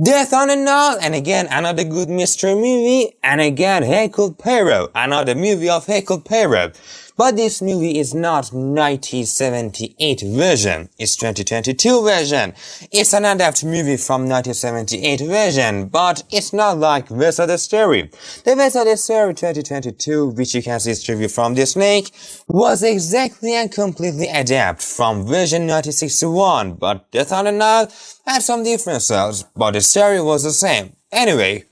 Death on the Nile, and again another good mystery movie, and again Hercule Poirot, another movie of Hercule Poirot. But this movie is not 1978 version, it's 2022 version. It's an adapted movie from 1978 version, but it's not like West Side Story. The West Side Story 2022, which you can see its review from this link, was exactly and completely adapted from version 1961, but Death on the Nile had some differences, but the story was the same. Anyway,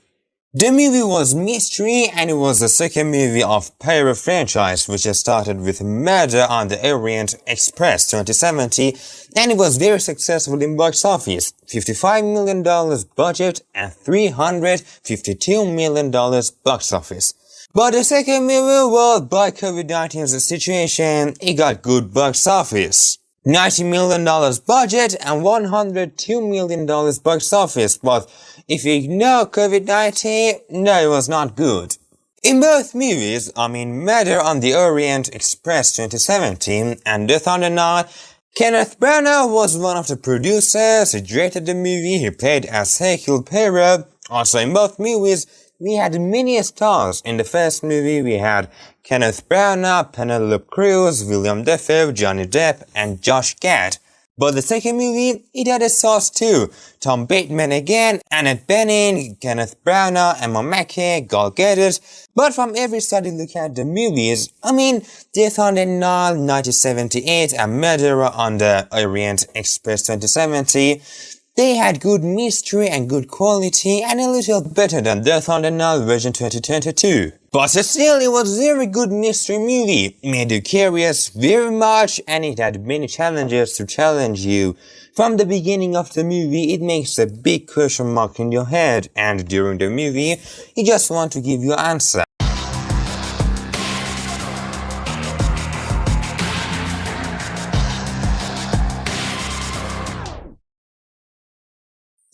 the movie was mystery, and it was the second movie of Poirot franchise, which started with Murder on the Orient Express 2070, and it was very successful in box office, $55 million budget and $352 million box office. But the second movie, well, by COVID-19's situation, it got good box office. $90 million budget and $102 million box office, but if you ignore COVID-19, no, it was not good. In both movies, Murder on the Orient Express 2017 and Death on the Nile, Kenneth Branagh was one of the producers. He directed the movie, he played as Hercule Poirot. Also in both movies, we had many stars. In the first movie, we had Kenneth Branagh, Penelope Cruz, William Dafoe, Johnny Depp, and Josh Gad. But the second movie, it had a stars too. Tom Bateman again, Annette, Kenneth Branagh, Emma Mackey, Gadot. But from every study look at the movies, Death on the Nile 1978 and Murder on the Orient Express 2070, they had good mystery and good quality and a little better than Death on the Nile version 2022. But still, it was a very good mystery movie. It made you curious very much, and it had many challenges to challenge you. From the beginning of the movie, it makes a big question mark in your head, and during the movie, you just want to give your answer.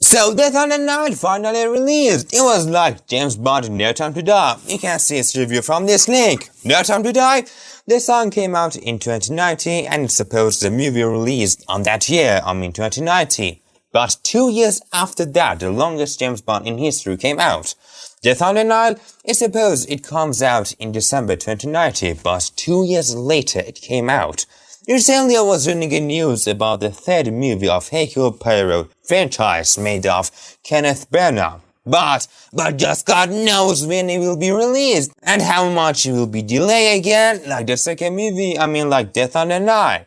So Death on the Nile finally released. It was like James Bond No Time to Die. You can see its review from this link. No Time to Die. The song came out in 2019 and it's supposed the movie released on that year, 2019. But 2 years after that, the longest James Bond in history came out. Death on the Nile, it's supposed it comes out in December 2019, but 2 years later it came out. Recently I was reading news about the third movie of Hercule Poirot franchise made of Kenneth Branagh. But just God knows when it will be released and how much it will be delayed again, like the second movie, like Death on the Nile.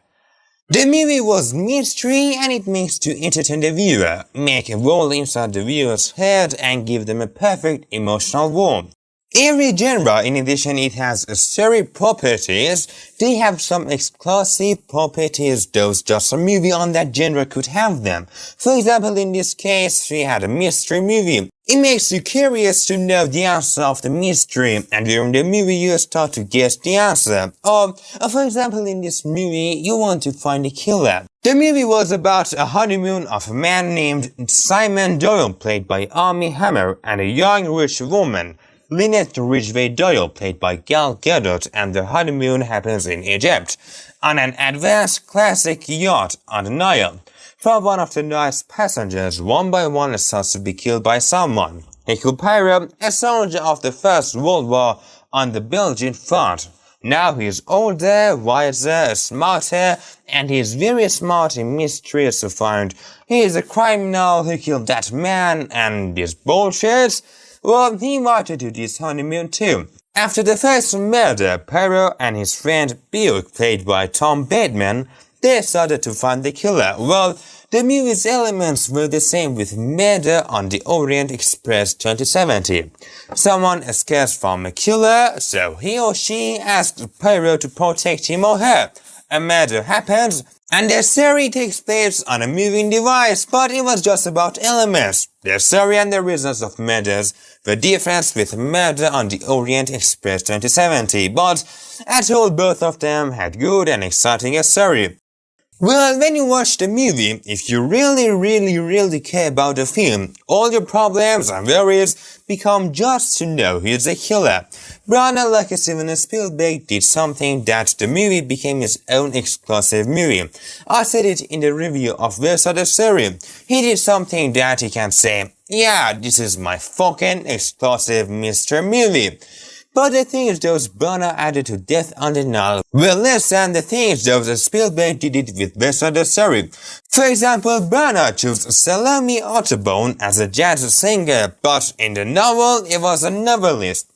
The movie was mystery and it makes to entertain the viewer, make a roll inside the viewer's head and give them a perfect emotional warmth. Every genre, in addition, it has story properties. They have some exclusive properties those just a movie on that genre could have them. For example, in this case, we had a mystery movie. It makes you curious to know the answer of the mystery, and during the movie you start to guess the answer. Or, for example, in this movie, you want to find the killer. The movie was about a honeymoon of a man named Simon Doyle, played by Armie, and a young rich woman, Lynette Ridgway Doyle, played by Gal Gadot, and the honeymoon happens in Egypt, on an advanced classic yacht on the Nile. For one of the Nile's passengers, one by one starts to be killed by someone. Hercule Poirot, a soldier of the First World War on the Belgian front. Now he is older, wiser, smarter, and he is very smart in mysteries to find. He is a criminal who killed that man, and this bullshit. Well, he wanted to do this honeymoon too. After the first murder, Poirot and his friend Bill, played by Tom Bateman, they started to find the killer. Well, the movie's elements were the same with Murder on the Orient Express 2070. Someone escapes from a killer, so he or she asks Poirot to protect him or her. A murder happens, and the story takes place on a moving device, but it was just about elements. The story and the reasons of murders were different with Murder on the Orient Express 2070, but at all both of them had good and exciting story. Well, when you watch the movie, if you really care about the film, all your problems and worries become just to know who's the killer. Branagh, like Steven Spielberg, did something that the movie became his own exclusive movie. I said it in the review of West Side Story. He did something that he can say, Yeah, this is my fucking explosive Mr. Movie. But the thing is those Branagh added to Death on the Nile were less than the things those Spielberg did it with Best of the Story. For example, Branagh chose Salome Otterbone as a jazz singer, but in the novel it was a novelist.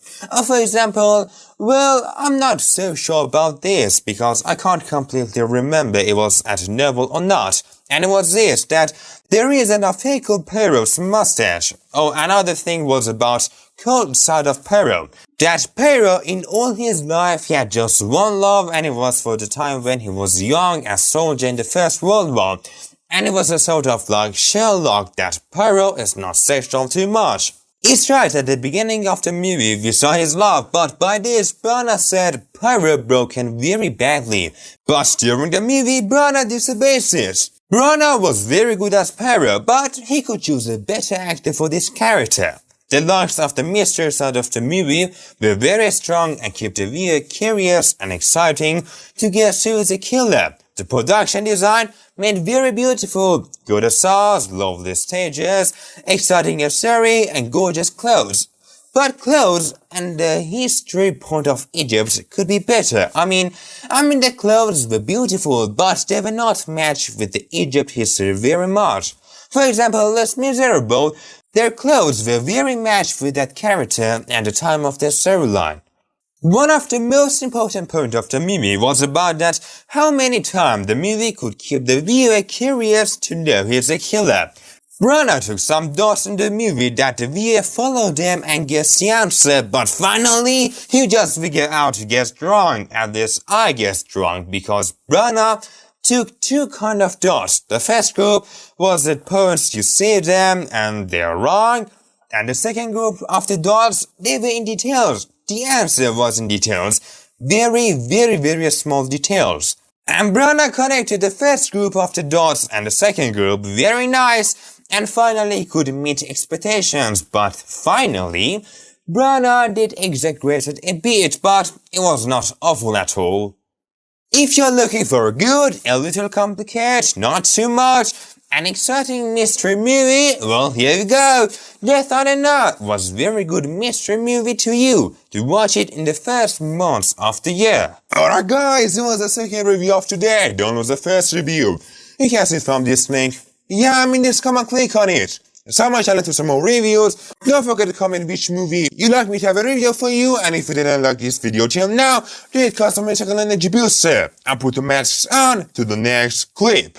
For example, well, I'm not so sure about this because I can't completely remember it was at a novel or not. And it was this, that there is an affair called Perrault's mustache. Oh, another thing was about Cold Side of Perrault. That Perrault, in all his life, he had just one love, and it was for the time when he was young as soldier in the First World War. And it was a sort of like Sherlock that Perrault is not sexual too much. It's right, at the beginning of the movie we saw his love, but by this Branagh said Perrault broke him very badly. But during the movie, Branagh disobeys it. Branagh was very good as Perrault, but he could choose a better actor for this character. The lines of the mystery side of the movie were very strong and kept the viewer curious and exciting to guess who is the killer. The production design made very beautiful, good stars, lovely stages, exciting story, and gorgeous clothes. But clothes and the history point of Egypt could be better. I mean the clothes were beautiful, but they were not matched with the Egypt history very much. For example, Les Miserables, their clothes were very matched with that character and the time of their storyline. One of the most important points of the movie was about that how many times the movie could keep the viewer curious to know he's a killer. Branagh took some dots in the movie that the viewer followed them and guessed the answer, but finally, he just figured out he guessed wrong. At least I guessed wrong, because Branagh took two kind of dots. The first group was the points you see them and they're wrong, and the second group of the dots, they were in details. The answer was in details. Very small details. And Branagh connected the first group of the dots and the second group very nice, and finally could meet expectations. But finally, Branagh did exaggerate it a bit, but it was not awful at all. If you're looking for a good, a little complicated, not too much, an exciting mystery movie, well, here we go. Death on the Nile was a very good mystery movie to you, to watch it in the first months of the year. Alright guys, it was the second review of today. Don't lose the first review. You can see from this link. Yeah, just come and click on it. So much I to some more reviews. Don't forget to comment which movie you'd like me to have a review for you, and if you didn't like this video till now, do it custom magical energy booster and put the masks on to the next clip.